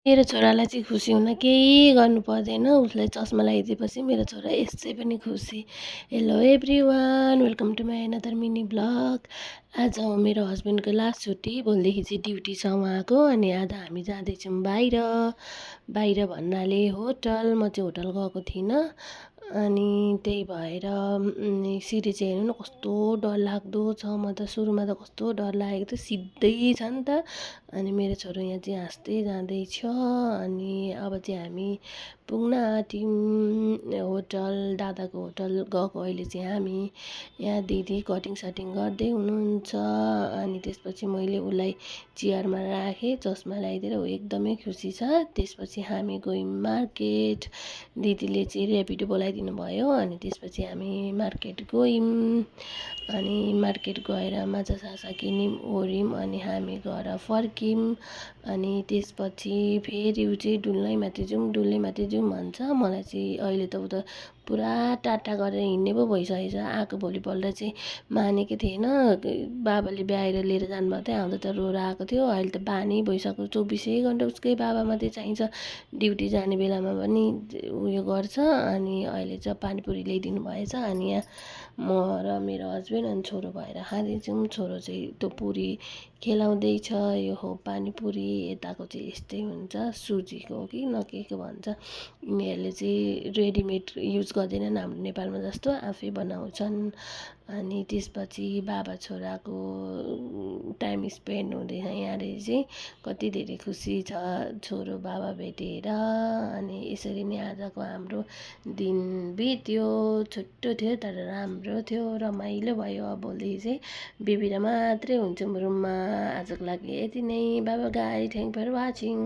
मेरो छोरालाई चाहिँ खुसी हुन केही गर्नु पर्दैन। उसलाई चस्मा लगाइदिएपछि मेरो छोरा यसै पनि खुसी। Hello everyone, welcome to my another mini blog. आज हो मेरो हस्बेन्डको लास्ट छुट्टी। भोलिदेखि चाहिँ ड्युटी छ उहाँको। अनि आज हामी जाँदैछौँ बाहिर। बाहिर भन्नाले होटल। म चाहिँ होटल गएको थिइनँ। अनि त्यही भएर सिँडी चाहिँ हेर्नु न कस्तो डरलाग्दो छ। म त सुरुमा त कस्तो डर लागेको थियो, सिधै छ नि त। अनि मेरो छोरो यहाँ चाहिँ हाँस्दै जाँदैछ। अनि अब चाहिँ हामी पुग्न आँट्यौँ होटल, दादाको होटल गएको अहिले चाहिँ हामी। यहाँ दिदी कटिङ सटिङ गर्दै हुनुहुन्छ। अनि त्यसपछि मैले उसलाई चेयरमा राखेँ, चस्मा लगाइदिएर। ऊ एकदमै खुसी छ। त्यसपछि हामी गयौँ मार्केट। दिदीले चाहिँ ऱ्यापिडो बोलाइदिनु भयो। अनि त्यसपछि हामी मार्केट गयौँ। अनि मार्केट गएर माछासाछा किन्यौँ ओर्यौँ। अनि हामी घर फर्क्यौँ। अनि त्यसपछि फेरि ऊ चाहिँ डुल्नै माथि जाउँ डुल्नै माथि जाउँ भन्छ। मलाई चाहिँ अहिले त ऊ त पुरा टाटा गरेर हिँड्ने पो भइसकेको छ। आएको भोलिपल्ट चाहिँ मानेको थिएन। बाबाले ब्याएर लिएर जानुभएको थियो, आउँदा त रोएर आएको थियो। अहिले त बानी भइसक्यो, 24 घन्टा उसकै बाबा मात्रै चाहिन्छ। ड्युटी जाने बेलामा पनि उयो गर्छ। अनि अहिले चाहिँ पानीपुरी ल्याइदिनु भएछ। अनि यहाँ म र मेरो हस्बेन्ड अनि छोरो भएर खाँदैछौँ। छोरो चाहिँ त्यो पुरी खेलाउँदैछ। यो हो पानीपुरी। यताको चाहिँ यस्तै हुन्छ, सुजीको हो कि न के के भन्छ। यिनीहरूले चाहिँ रेडिमेड युज गर्दैनन् हाम्रो नेपालमा जस्तो, आफै बनाउँछन्। अनि त्यसपछि बाबा छोराको टाइम स्पेन्ड हुँदैछ यहाँले चाहिँ। कति धेरै खुसी छ छोरो बाबा भेटेर। अनि यसरी नै आजको हाम्रो दिन बित्यो। छोटो थियो तर राम्रो थियो, रमाइलो भयो। अब भोलिदेखि चाहिँ बेबीर मात्रै हुन्छौँ रुममा। आजको लागि यति नै। Bye bye guys, thank for watching.